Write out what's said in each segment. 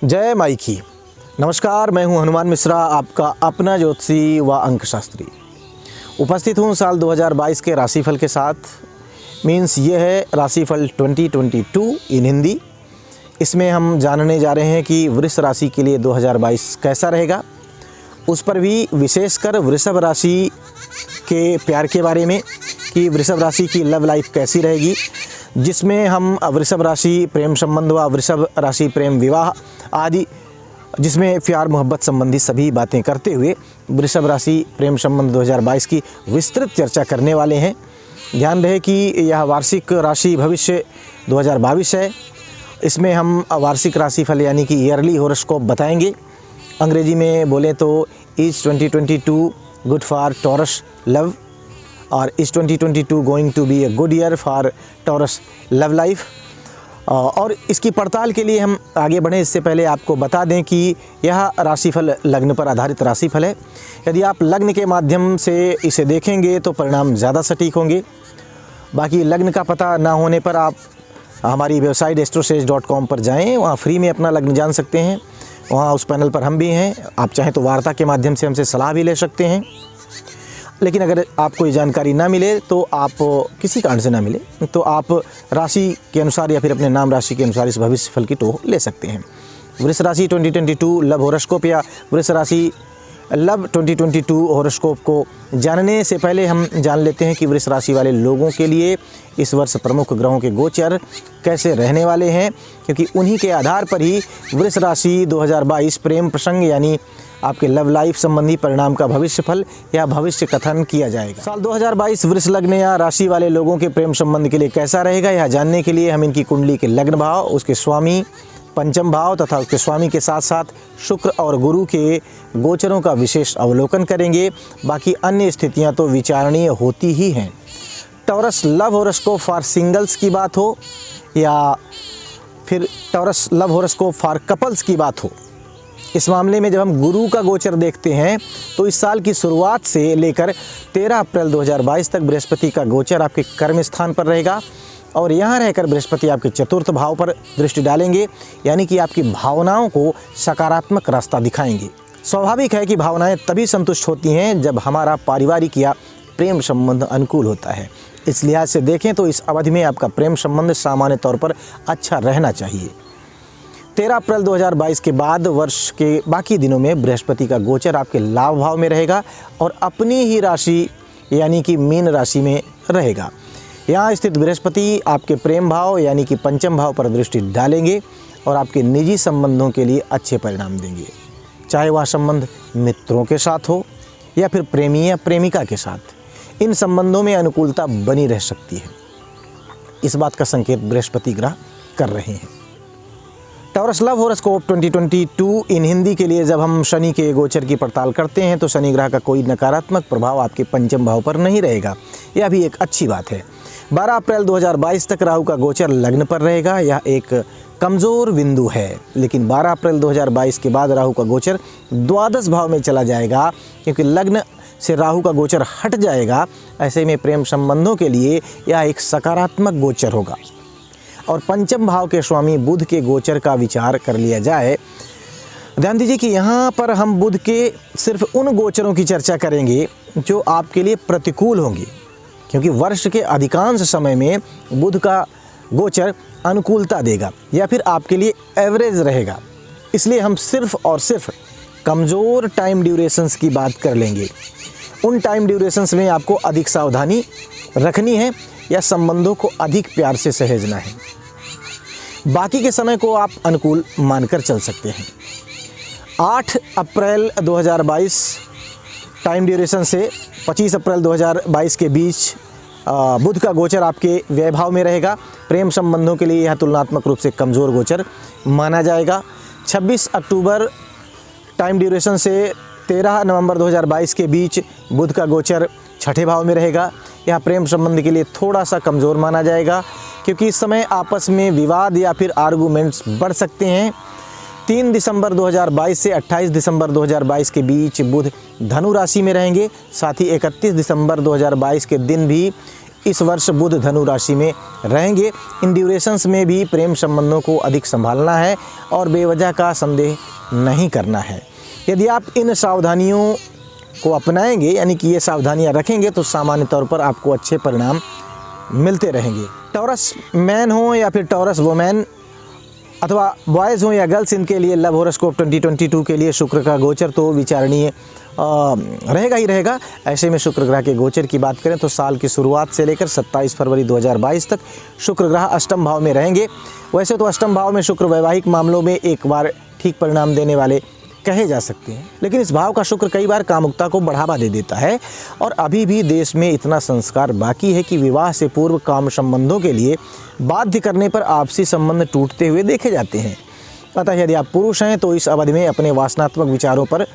जय माई की। नमस्कार, मैं हूं हनुमान मिश्रा, आपका अपना ज्योतिषी व अंकशास्त्री। उपस्थित हूं साल 2022 के राशिफल के साथ। मीन्स ये है राशिफल 2022 इन हिंदी। इसमें हम जानने जा रहे हैं कि वृष राशि के लिए 2022 कैसा रहेगा, उस पर भी विशेषकर वृषभ राशि के प्यार के बारे में कि वृषभ राशि की लव लाइफ कैसी रहेगी, जिसमें हम वृषभ राशि प्रेम संबंध व वृषभ राशि प्रेम विवाह आदि, जिसमें प्यार मोहब्बत संबंधी सभी बातें करते हुए वृषभ राशि प्रेम संबंध 2022 की विस्तृत चर्चा करने वाले हैं। ध्यान रहे कि यह वार्षिक राशि भविष्य 2022 है। इसमें हम वार्षिक राशिफल यानी कि ईयरली हॉरोस्कोप बताएंगे। अंग्रेजी में बोलें तो is 2022 good for Taurus love और is 2022 going to be a good year for Taurus love life. और इसकी पड़ताल के लिए हम आगे बढ़ें इससे पहले आपको बता दें कि यह राशिफल लग्न पर आधारित राशिफल है। यदि आप लग्न के माध्यम से इसे देखेंगे तो परिणाम ज़्यादा सटीक होंगे। बाकी लग्न का पता ना होने पर आप हमारी वेबसाइट astrosage.com पर जाएं, वहाँ फ्री में अपना लग्न जान सकते हैं। वहाँ उस पैनल पर हम भी हैं। आप चाहें तो वार्ता के माध्यम से हमसे सलाह भी ले सकते हैं। लेकिन अगर आपको ये जानकारी ना मिले तो आप किसी कारण से ना मिले तो आप राशि के अनुसार या फिर अपने नाम राशि के अनुसार इस भविष्य फल की टोह ले सकते हैं। वृष राशि 2022 लव हॉरोस्कोप या वृष राशि लव 2022 हॉरोस्कोप को जानने से पहले हम जान लेते हैं कि वृष राशि वाले लोगों के लिए इस वर्ष प्रमुख ग्रहों के गोचर कैसे रहने वाले हैं, क्योंकि उन्हीं के आधार पर ही वृष राशि 2022 प्रेम प्रसंग यानी आपके लव लाइफ संबंधी परिणाम का भविष्य फल या भविष्य कथन किया जाएगा। साल 2022 वृष लग्न या राशि वाले लोगों के प्रेम संबंध के लिए कैसा रहेगा, यह जानने के लिए हम इनकी कुंडली के लग्न भाव, उसके स्वामी पंचम भाव तथा उसके स्वामी के साथ साथ शुक्र और गुरु के गोचरों का विशेष अवलोकन करेंगे। बाकी अन्य स्थितियां तो विचारणीय होती ही हैं। Taurus love horoscope for singles की बात हो या फिर taurus love horoscope for couples की बात हो, इस मामले में जब हम गुरु का गोचर देखते हैं तो इस साल की शुरुआत से लेकर 13 अप्रैल 2022 तक बृहस्पति का गोचर आपके कर्म स्थान पर रहेगा और यहाँ रहकर बृहस्पति आपके चतुर्थ भाव पर दृष्टि डालेंगे, यानी कि आपकी भावनाओं को सकारात्मक रास्ता दिखाएंगे। स्वाभाविक है कि भावनाएं तभी संतुष्ट होती हैं जब हमारा पारिवारिक या प्रेम संबंध अनुकूल होता है। इस लिहाज से देखें तो इस अवधि में आपका प्रेम संबंध सामान्य तौर पर अच्छा रहना चाहिए। 13 अप्रैल 2022 के बाद वर्ष के बाकी दिनों में बृहस्पति का गोचर आपके लाभ भाव में रहेगा और अपनी ही राशि यानी कि मीन राशि में रहेगा। यहाँ स्थित बृहस्पति आपके प्रेम भाव यानी कि पंचम भाव पर दृष्टि डालेंगे और आपके निजी संबंधों के लिए अच्छे परिणाम देंगे, चाहे वह संबंध मित्रों के साथ हो या फिर प्रेमी या प्रेमिका के साथ। इन संबंधों में अनुकूलता बनी रह सकती है। इस बात का संकेत बृहस्पति ग्रह कर रहे हैं। टॉरस लव हॉरोस्कोप 2022 इन हिंदी के लिए जब हम शनि के गोचर की पड़ताल करते हैं तो शनि ग्रह का कोई नकारात्मक प्रभाव आपके पंचम भाव पर नहीं रहेगा। यह भी एक अच्छी बात है। 12 अप्रैल 2022 तक राहु का गोचर लग्न पर रहेगा। यह एक कमज़ोर बिंदु है, लेकिन 12 अप्रैल 2022 के बाद राहु का गोचर द्वादश भाव में चला जाएगा, क्योंकि लग्न से राहु का गोचर हट जाएगा। ऐसे में प्रेम संबंधों के लिए यह एक सकारात्मक गोचर होगा। और पंचम भाव के स्वामी बुध के गोचर का विचार कर लिया जाए। ध्यान दीजिए कि यहाँ पर हम बुध के सिर्फ उन गोचरों की चर्चा करेंगे जो आपके लिए प्रतिकूल होंगे, क्योंकि वर्ष के अधिकांश समय में बुध का गोचर अनुकूलता देगा या फिर आपके लिए एवरेज रहेगा। इसलिए हम सिर्फ और सिर्फ कमज़ोर टाइम ड्यूरेशंस की बात कर लेंगे। उन टाइम ड्यूरेशंस में आपको अधिक सावधानी रखनी है या संबंधों को अधिक प्यार से सहेजना है। बाकी के समय को आप अनुकूल मानकर चल सकते हैं। 8 अप्रैल 2022 टाइम ड्यूरेशन से 25 अप्रैल 2022 के बीच बुध का गोचर आपके व्यय भाव में रहेगा। प्रेम संबंधों के लिए यह तुलनात्मक रूप से कमज़ोर गोचर माना जाएगा। 26 अक्टूबर टाइम ड्यूरेशन से 13 नवंबर 2022 के बीच बुध का गोचर छठे भाव में रहेगा। यह प्रेम संबंध के लिए थोड़ा सा कमज़ोर माना जाएगा, क्योंकि इस समय आपस में विवाद या फिर आर्गूमेंट्स बढ़ सकते हैं। 3 दिसंबर 2022 से 28 दिसंबर 2022 के बीच बुध धनु राशि में रहेंगे। साथ ही 31 दिसंबर 2022 के दिन भी इस वर्ष बुध धनु राशि में रहेंगे। इन ड्यूरेशंस में भी प्रेम संबंधों को अधिक संभालना है और बेवजह का संदेह नहीं करना है। यदि आप इन सावधानियों को अपनाएंगे, यानी कि ये सावधानियां रखेंगे, तो सामान्य तौर पर आपको अच्छे परिणाम मिलते रहेंगे। टॉरस मैन हो या फिर टॉरस वुमेन अथवा बॉयज़ हो या गर्ल्स, इनके लिए लव हॉरोस्कोप 2022 के लिए शुक्र का गोचर तो विचारणीय रहेगा ही रहेगा। ऐसे में शुक्र ग्रह के गोचर की बात करें तो साल की शुरुआत से लेकर 27 फरवरी 2022 तक शुक्र ग्रह अष्टम भाव में रहेंगे। वैसे तो अष्टम भाव में शुक्र वैवाहिक मामलों में एक बार ठीक परिणाम देने वाले कहे जा सकते हैं, लेकिन इस भाव का शुक्र कई बार कामुकता को बढ़ावा दे देता है और अभी भी देश में इतना संस्कार बाकी है कि विवाह से पूर्व काम संबंधों के लिए बाध्य करने पर आपसी संबंध टूटते हुए देखे जाते हैं। अतः यदि आप पुरुष हैं तो इस अवधि में अपने वासनात्मक विचारों पर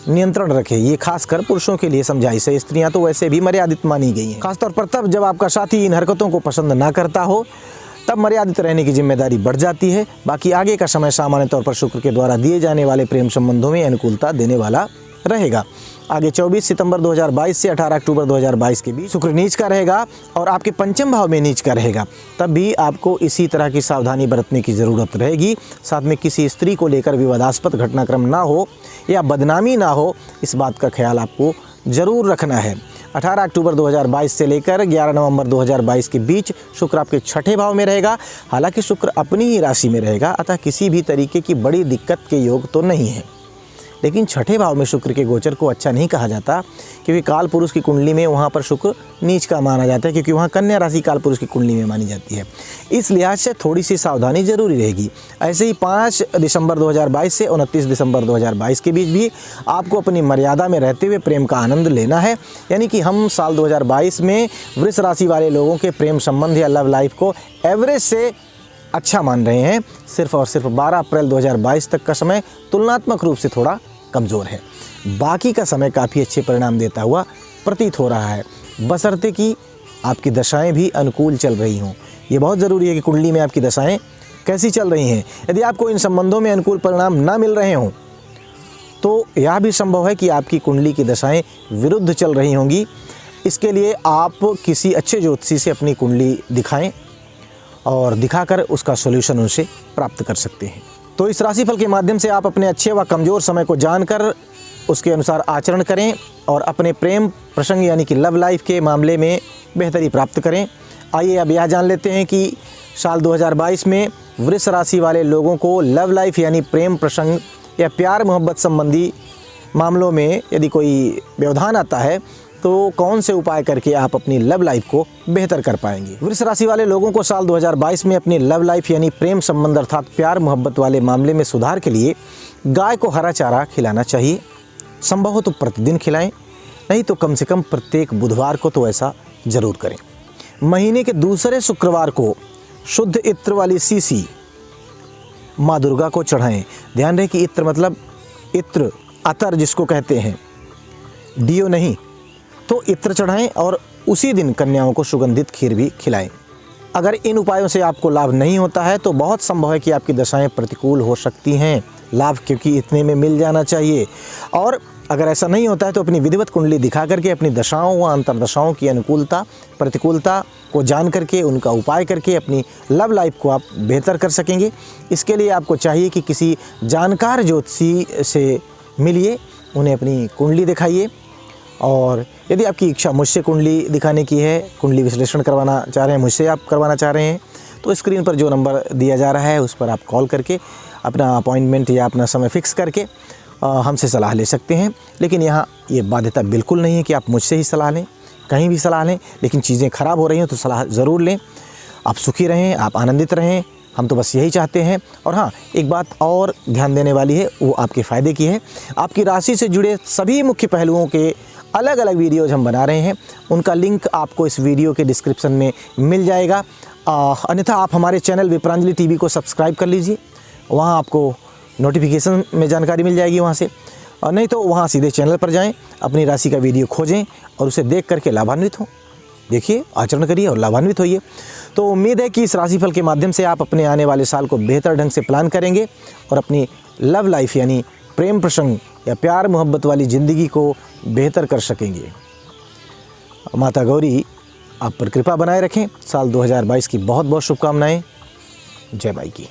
नियंत्रण रखें। ये खासकर पुरुषों के लिए समझाइश है। स्त्रियां तो वैसे भी मर्यादित मानी गई हैं, खासतौर पर तब जब आपका साथी इन हरकतों को पसंद ना करता हो, तब मर्यादित रहने की जिम्मेदारी बढ़ जाती है। बाकी आगे का समय सामान्य तौर पर शुक्र के द्वारा दिए जाने वाले प्रेम संबंधों में अनुकूलता देने वाला रहेगा। आगे 24 सितंबर 2022 से 18 अक्टूबर 2022 के बीच शुक्र नीच का रहेगा और आपके पंचम भाव में नीच का रहेगा। तब भी आपको इसी तरह की सावधानी बरतने की ज़रूरत रहेगी। साथ में किसी स्त्री को लेकर विवादास्पद घटनाक्रम ना हो या बदनामी ना हो, इस बात का ख्याल आपको ज़रूर रखना है। 18 अक्टूबर 2022 से लेकर 11 नवंबर 2022 के बीच शुक्र आपके छठे भाव में रहेगा। हालांकि शुक्र अपनी ही राशि में रहेगा, अतः किसी भी तरीके की बड़ी दिक्कत के योग तो नहीं है। लेकिन छठे भाव में शुक्र के गोचर को अच्छा नहीं कहा जाता, क्योंकि काल पुरुष की कुंडली में वहाँ पर शुक्र नीच का माना जाता है, क्योंकि वहाँ कन्या राशि काल पुरुष की कुंडली में मानी जाती है। इस लिहाज से थोड़ी सी सावधानी जरूरी रहेगी। ऐसे ही 5 दिसंबर 2022 से 29 दिसंबर 2022 के बीच भी आपको अपनी मर्यादा में रहते हुए प्रेम का आनंद लेना है। यानी कि हम साल 2022 में वृष राशि वाले लोगों के प्रेम संबंध या लव लाइफ को एवरेज से अच्छा मान रहे हैं। सिर्फ और सिर्फ 12 अप्रैल 2022 तक का समय तुलनात्मक रूप से थोड़ा कमज़ोर है। बाकी का समय काफ़ी अच्छे परिणाम देता हुआ प्रतीत हो रहा है, बशर्ते कि आपकी दशाएं भी अनुकूल चल रही हों। ये बहुत ज़रूरी है कि कुंडली में आपकी दशाएं कैसी चल रही हैं। यदि आपको इन संबंधों में अनुकूल परिणाम ना मिल रहे हों तो यह भी संभव है कि आपकी कुंडली की दशाएं विरुद्ध चल रही होंगी। इसके लिए आप किसी अच्छे ज्योतिषी से अपनी कुंडली दिखाएं और दिखाकर उसका सॉल्यूशन उनसे प्राप्त कर सकते हैं। तो इस राशिफल के माध्यम से आप अपने अच्छे व कमज़ोर समय को जानकर उसके अनुसार आचरण करें और अपने प्रेम प्रसंग यानी कि लव लाइफ के मामले में बेहतरी प्राप्त करें। आइए अब यह जान लेते हैं कि साल 2022 में वृष राशि वाले लोगों को लव लाइफ यानी प्रेम प्रसंग या प्यार मोहब्बत संबंधी मामलों में यदि कोई व्यवधान आता है तो कौन से उपाय करके आप अपनी लव लाइफ को बेहतर कर पाएंगे। वृष राशि वाले लोगों को साल 2022 में अपनी लव लाइफ यानी प्रेम संबंध अर्थात प्यार मोहब्बत वाले मामले में सुधार के लिए गाय को हरा चारा खिलाना चाहिए। संभव हो तो प्रतिदिन खिलाएं, नहीं तो कम से कम प्रत्येक बुधवार को तो ऐसा जरूर करें। महीने के दूसरे शुक्रवार को शुद्ध इत्र वाली सीसी माँ दुर्गा को चढ़ाएं। ध्यान रहे कि इत्र मतलब इत्र, अतर जिसको कहते हैं, डियो नहीं। तो इत्र चढ़ाएं और उसी दिन कन्याओं को सुगंधित खीर भी खिलाएं। अगर इन उपायों से आपको लाभ नहीं होता है तो बहुत संभव है कि आपकी दशाएं प्रतिकूल हो सकती हैं। लाभ क्योंकि इतने में मिल जाना चाहिए। और अगर ऐसा नहीं होता है तो अपनी विधिवत कुंडली दिखा करके अपनी दशाओं व अंतरदशाओं की अनुकूलता प्रतिकूलता को जान करके उनका उपाय करके अपनी लव लाइफ को आप बेहतर कर सकेंगे। इसके लिए आपको चाहिए कि किसी जानकार ज्योतिषी से मिलिए, उन्हें अपनी कुंडली दिखाइए। और यदि आपकी इच्छा मुझसे कुंडली दिखाने की है, कुंडली विश्लेषण करवाना चाह रहे हैं, मुझसे आप करवाना चाह रहे हैं, तो स्क्रीन पर जो नंबर दिया जा रहा है उस पर आप कॉल करके अपना अपॉइंटमेंट या अपना समय फिक्स करके हमसे सलाह ले सकते हैं। लेकिन यहाँ ये बाध्यता बिल्कुल नहीं है कि आप मुझसे ही सलाह लें, कहीं भी सलाह लें। लेकिन चीज़ें ख़राब हो रही हैं तो सलाह ज़रूर लें। आप सुखी रहें, आप आनंदित रहें, हम तो बस यही चाहते हैं। और हाँ, एक बात और ध्यान देने वाली है, वो आपके फ़ायदे की है। आपकी राशि से जुड़े सभी मुख्य पहलुओं के अलग अलग वीडियोज़ हम बना रहे हैं, उनका लिंक आपको इस वीडियो के डिस्क्रिप्शन में मिल जाएगा। अन्यथा आप हमारे चैनल विप्रांजलि टीवी को सब्सक्राइब कर लीजिए, वहाँ आपको नोटिफिकेशन में जानकारी मिल जाएगी वहाँ से। और नहीं तो वहाँ सीधे चैनल पर जाएं, अपनी राशि का वीडियो खोजें और उसे देख करके लाभान्वित हों। देखिए, आचरण करिए और लाभान्वित होइए। तो उम्मीद है कि इस राशिफल के माध्यम से आप अपने आने वाले साल को बेहतर ढंग से प्लान करेंगे और अपनी लव लाइफ यानी प्रेम प्रसंग या प्यार मोहब्बत वाली ज़िंदगी को बेहतर कर सकेंगे। माता गौरी आप पर कृपा बनाए रखें। साल 2022 की बहुत बहुत शुभकामनाएं। जय माई की।